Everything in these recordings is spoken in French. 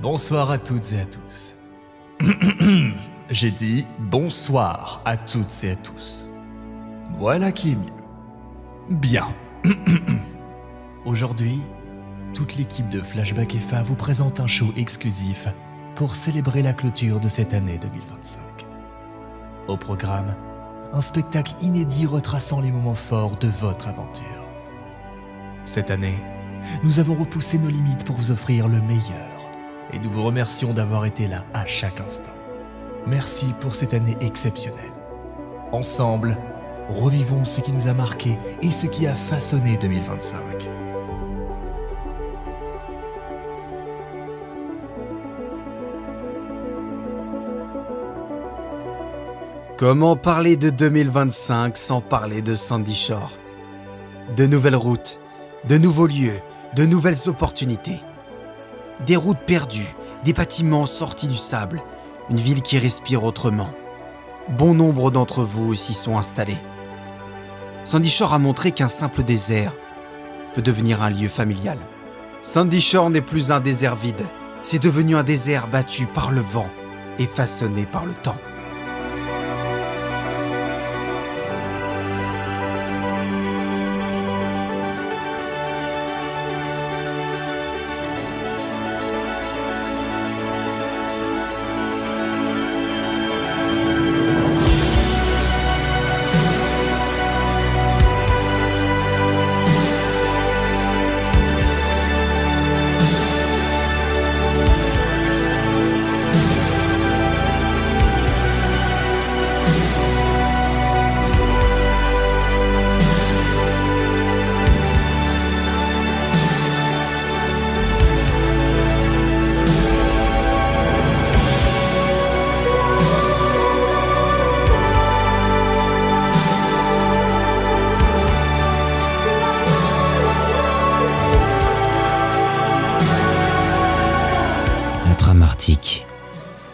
Bonsoir à toutes et à tous. J'ai dit bonsoir à toutes et à tous. Voilà qui est mieux. Bien. Aujourd'hui, toute l'équipe de Flashback FA vous présente un show exclusif pour célébrer la clôture de cette année 2025. Au programme, un spectacle inédit retraçant les moments forts de votre aventure. Cette année, nous avons repoussé nos limites pour vous offrir le meilleur. Et nous vous remercions d'avoir été là à chaque instant. Merci pour cette année exceptionnelle. Ensemble, revivons ce qui nous a marqué et ce qui a façonné 2025. Comment parler de 2025 sans parler de Sandy Shore? De nouvelles routes, de nouveaux lieux, de nouvelles opportunités. Des routes perdues, des bâtiments sortis du sable, une ville qui respire autrement. Bon nombre d'entre vous s'y sont installés. Sandy Shore a montré qu'un simple désert peut devenir un lieu familial. Sandy Shore n'est plus un désert vide, c'est devenu un désert battu par le vent et façonné par le temps.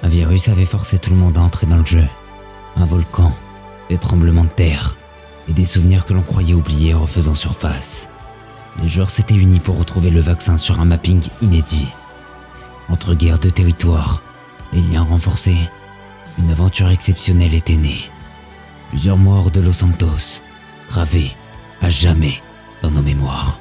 Un virus avait forcé tout le monde à entrer dans le jeu. Un volcan, des tremblements de terre et des souvenirs que l'on croyait oubliés refaisant surface. Les joueurs s'étaient unis pour retrouver le vaccin sur un mapping inédit. Entre guerres de territoire, les liens renforcés, une aventure exceptionnelle était née. Plusieurs mois hors de Los Santos, gravés à jamais dans nos mémoires.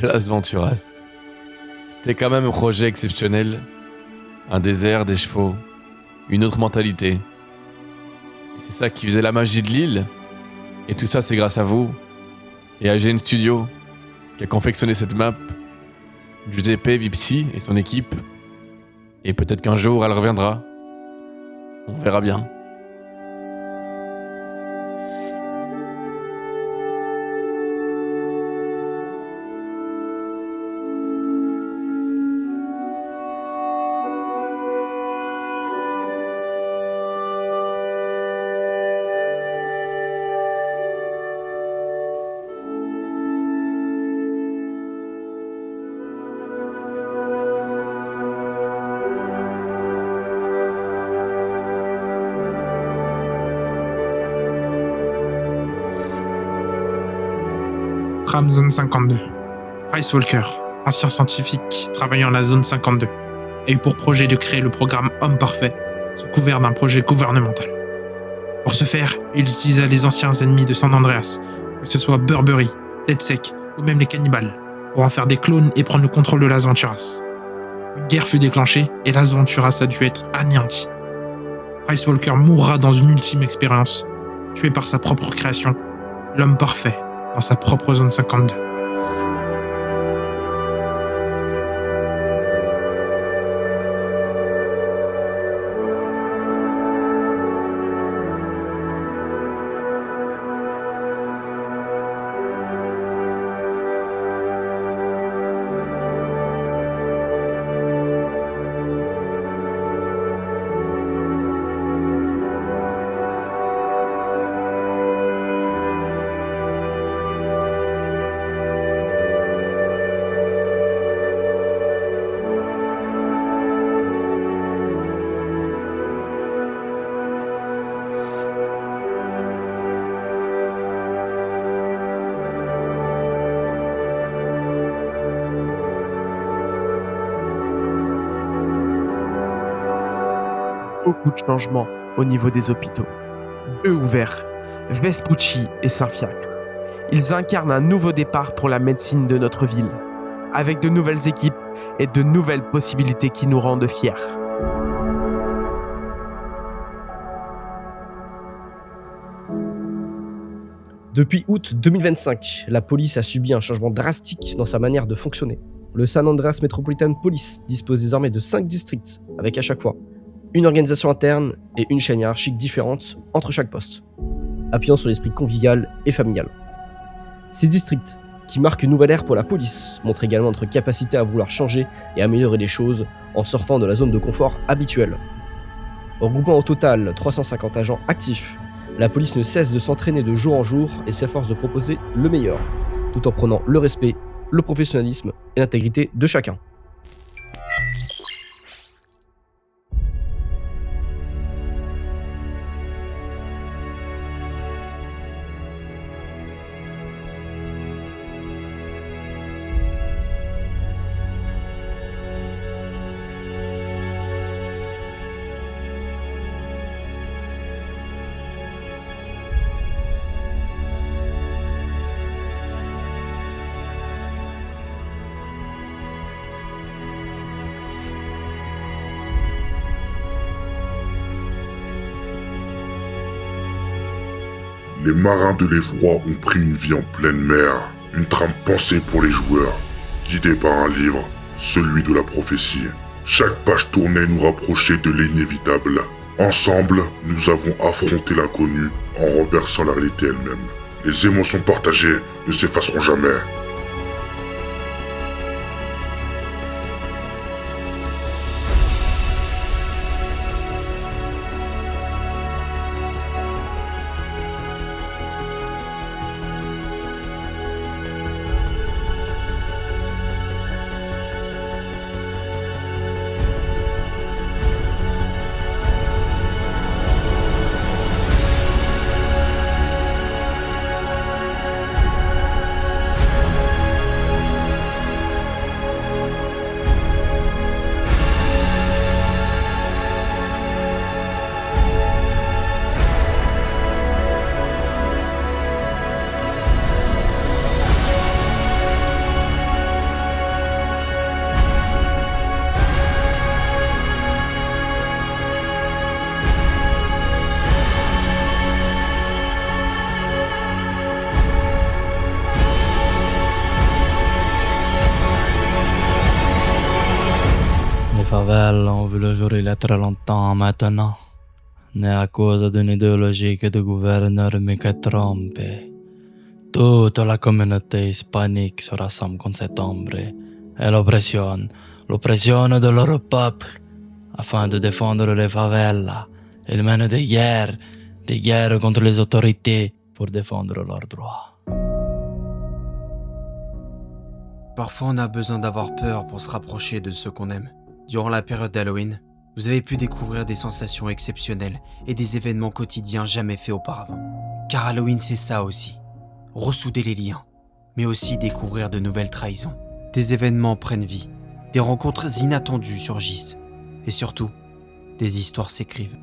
Las Venturas. C'était quand même un projet exceptionnel. Un désert, des chevaux, une autre mentalité. Et c'est ça qui faisait la magie de l'île. Et tout ça, c'est grâce à vous et à GN Studio qui a confectionné cette map. Giuseppe Vipsi et son équipe. Et peut-être qu'un jour, elle reviendra. On verra bien. Tram Zone 52. Bryce Walker, ancien scientifique travaillant à la Zone 52, a eu pour projet de créer le programme Homme Parfait sous couvert d'un projet gouvernemental. Pour ce faire, il utilisa les anciens ennemis de San Andreas, que ce soit Burberry, DeadSec ou même les cannibales, pour en faire des clones et prendre le contrôle de Las Venturas. Une guerre fut déclenchée et Las Venturas a dû être anéantie. Bryce Walker mourra dans une ultime expérience, tué par sa propre création, l'homme parfait, dans sa propre zone 52. beaucoup de changements au niveau des hôpitaux. 2 ouverts, Vespucci et Saint-Fiacre. Ils incarnent un nouveau départ pour la médecine de notre ville, avec de nouvelles équipes et de nouvelles possibilités qui nous rendent fiers. Depuis août 2025, la police a subi un changement drastique dans sa manière de fonctionner. Le San Andreas Metropolitan Police dispose désormais de 5 districts, avec à chaque fois une organisation interne et une chaîne hiérarchique différente entre chaque poste, appuyant sur l'esprit convivial et familial. Ces districts, qui marquent une nouvelle ère pour la police, montrent également notre capacité à vouloir changer et améliorer les choses en sortant de la zone de confort habituelle. Regroupant au total 350 agents actifs, la police ne cesse de s'entraîner de jour en jour et s'efforce de proposer le meilleur, tout en prenant le respect, le professionnalisme et l'intégrité de chacun. Les marins de l'effroi ont pris une vie en pleine mer, une trame pensée pour les joueurs, guidée par un livre, celui de la prophétie. Chaque page tournée nous rapprochait de l'inévitable. Ensemble, nous avons affronté l'inconnu en renversant la réalité elle-même. Les émotions partagées ne s'effaceront jamais. Favela ont vu le jour il y a très longtemps maintenant, né à cause d'une idéologie que de gouverneur Mickey trompe. Toute la communauté hispanique se rassemble contre cette ombre et l'oppression de leur peuple, afin de défendre les favelas. Ils mènent des guerres contre les autorités pour défendre leurs droits. Parfois, on a besoin d'avoir peur pour se rapprocher de ceux qu'on aime. Durant la période d'Halloween, vous avez pu découvrir des sensations exceptionnelles et des événements quotidiens jamais faits auparavant. Car Halloween, c'est ça aussi. Ressouder les liens, mais aussi découvrir de nouvelles trahisons. Des événements prennent vie, des rencontres inattendues surgissent, et surtout, des histoires s'écrivent.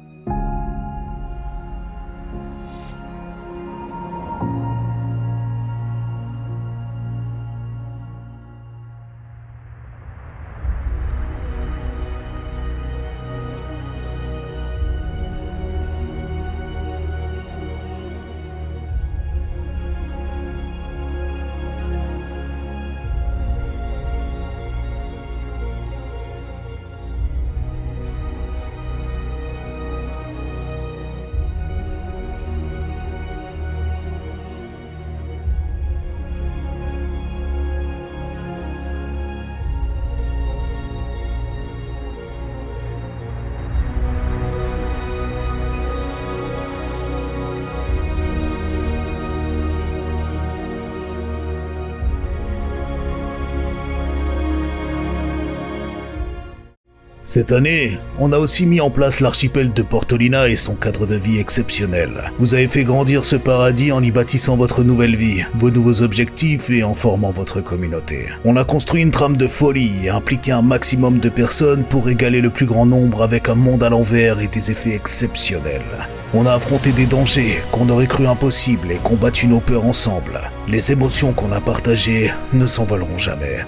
Cette année, on a aussi mis en place l'archipel de Portolina et son cadre de vie exceptionnel. Vous avez fait grandir ce paradis en y bâtissant votre nouvelle vie, vos nouveaux objectifs et en formant votre communauté. On a construit une trame de folie et impliqué un maximum de personnes pour égaler le plus grand nombre avec un monde à l'envers et des effets exceptionnels. On a affronté des dangers qu'on aurait cru impossibles et combattu nos peurs ensemble. Les émotions qu'on a partagées ne s'envoleront jamais.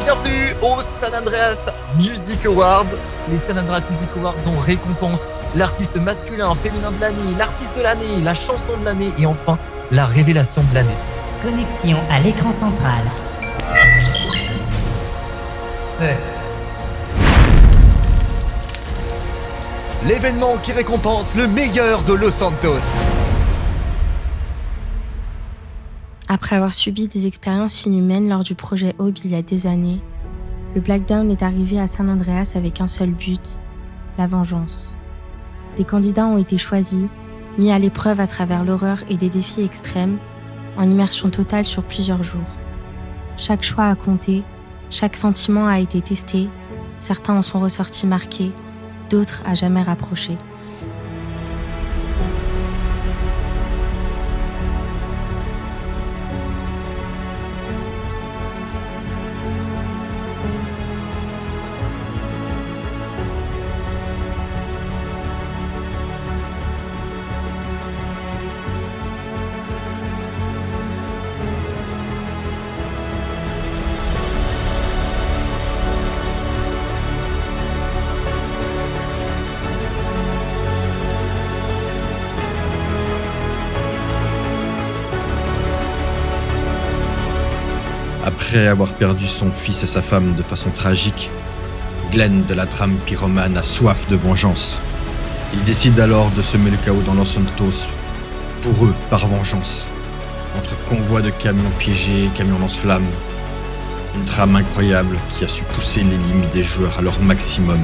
Bienvenue au San Andreas Music Awards. Les San Andreas Music Awards ont récompense l'artiste masculin, féminin de l'année, l'artiste de l'année, la chanson de l'année et enfin la révélation de l'année. Connexion à l'écran central. L'événement qui récompense le meilleur de Los Santos. Après avoir subi des expériences inhumaines lors du projet Aube il y a des années, le Blackdown est arrivé à San Andreas avec un seul but, la vengeance. Des candidats ont été choisis, mis à l'épreuve à travers l'horreur et des défis extrêmes, en immersion totale sur plusieurs jours. Chaque choix a compté, chaque sentiment a été testé, certains en sont ressortis marqués, d'autres à jamais rapprochés. Après avoir perdu son fils et sa femme de façon tragique, Glenn de la trame pyromane a soif de vengeance. Il décide alors de semer le chaos dans Los Santos, pour eux, par vengeance. Entre convois de camions piégés et camions lance-flammes, une trame incroyable qui a su pousser les limites des joueurs à leur maximum.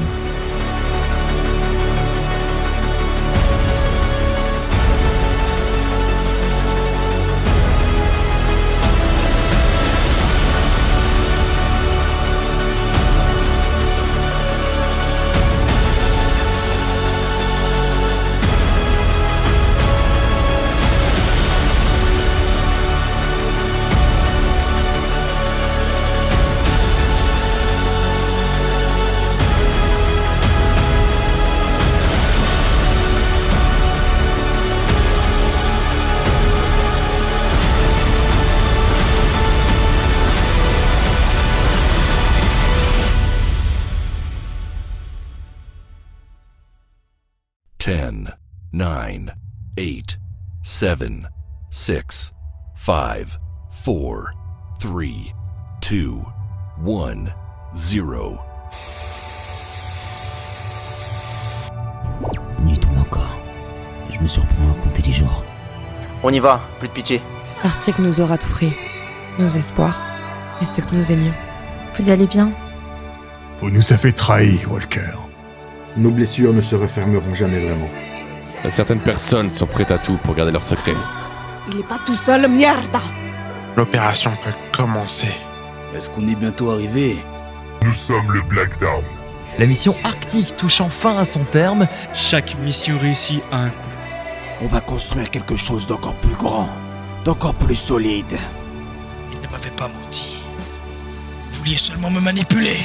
Ten, 9, 8, 7, 6, 5, 4, 3, 2, 1, 0. Nuit tombe encore. Je me surprends à compter les jours. On y va, plus de pitié. Arctic nous aura tout pris. Nos espoirs et ce que nous aimions. Vous allez bien ? Vous nous avez trahis, Walker. Nos blessures ne se refermeront jamais vraiment. Certaines personnes sont prêtes à tout pour garder leur secret. Il est pas tout seul, mierda. L'opération peut commencer. Est-ce qu'on est bientôt arrivé ? Nous sommes le Blackdown. La mission Arctique touche enfin à son terme. Chaque mission réussie a un coût. On va construire quelque chose d'encore plus grand, d'encore plus solide. Il ne m'avait pas menti. Vous vouliez seulement me manipuler.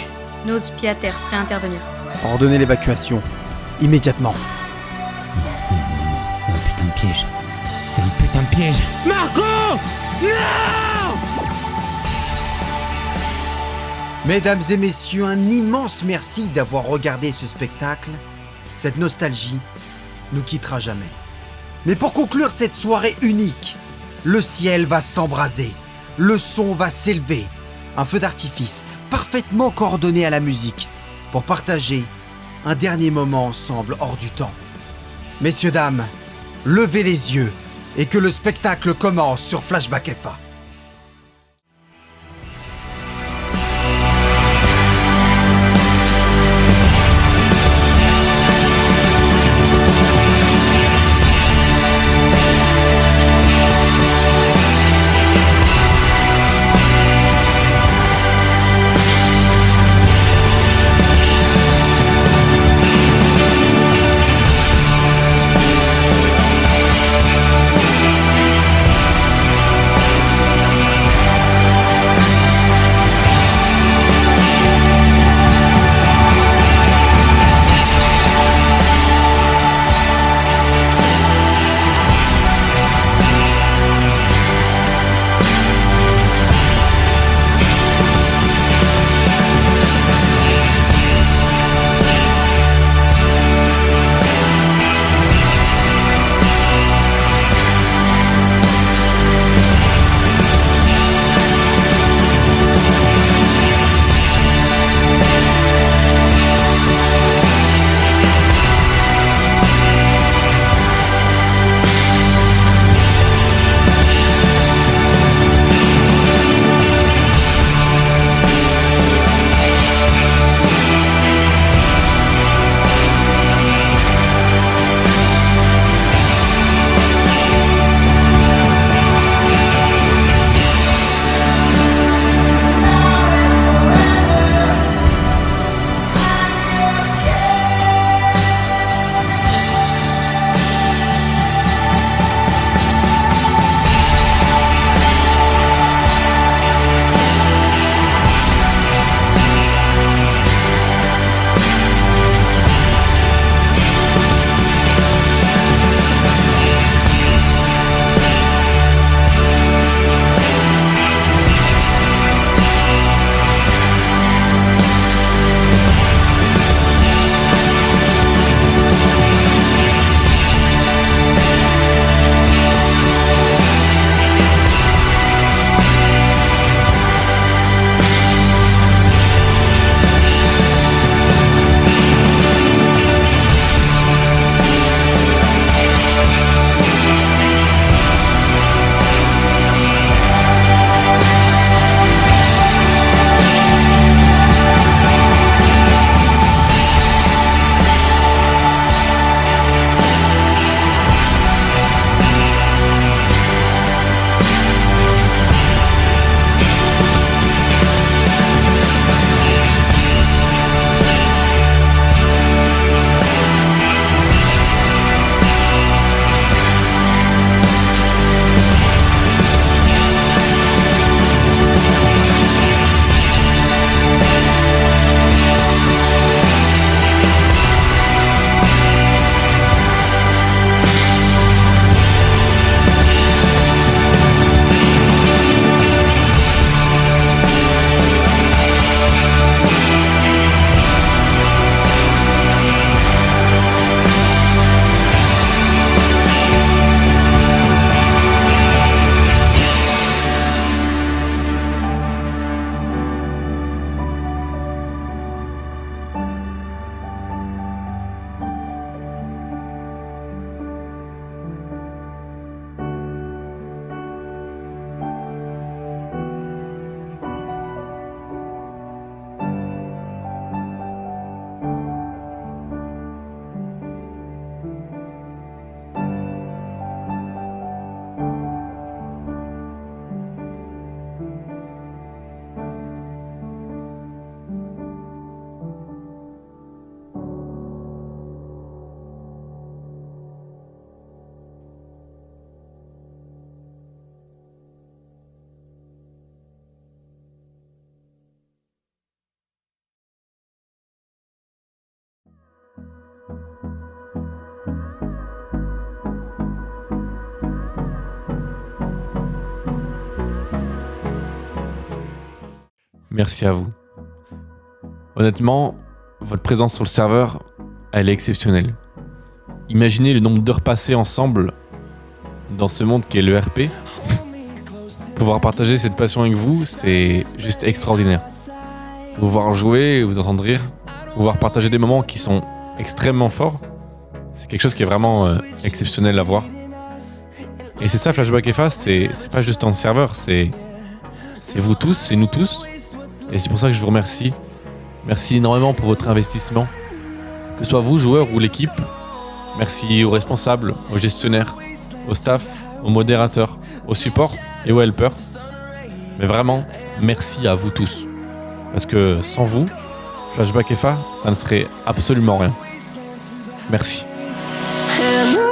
Nos pieds à terre, prêts à intervenir. Ordonnez l'évacuation. Immédiatement. Non, c'est un putain de piège. C'est un putain de piège. Marco! Non! Mesdames et messieurs, un immense merci d'avoir regardé ce spectacle. Cette nostalgie nous quittera jamais. Mais pour conclure cette soirée unique, le ciel va s'embraser, le son va s'élever, un feu d'artifice parfaitement coordonné à la musique pour partager un dernier moment ensemble hors du temps. Messieurs, dames, levez les yeux et que le spectacle commence sur Flashback FA. Merci à vous. Honnêtement, votre présence sur le serveur, elle est exceptionnelle. Imaginez le nombre d'heures passées ensemble dans ce monde qui est le RP. Pouvoir partager cette passion avec vous, c'est juste extraordinaire. Pouvoir jouer, vous entendre rire, pouvoir partager des moments qui sont extrêmement forts, c'est quelque chose qui est vraiment exceptionnel à voir. Et c'est ça, Flashback FA, c'est pas juste un serveur, c'est vous tous, c'est nous tous. Et c'est pour ça que je vous remercie. Merci énormément pour votre investissement. Que ce soit vous, joueurs ou l'équipe. Merci aux responsables, aux gestionnaires, au staff, aux modérateurs, aux supports et aux helpers. Mais vraiment, merci à vous tous. Parce que sans vous, Flashback FA, ça ne serait absolument rien. Merci. And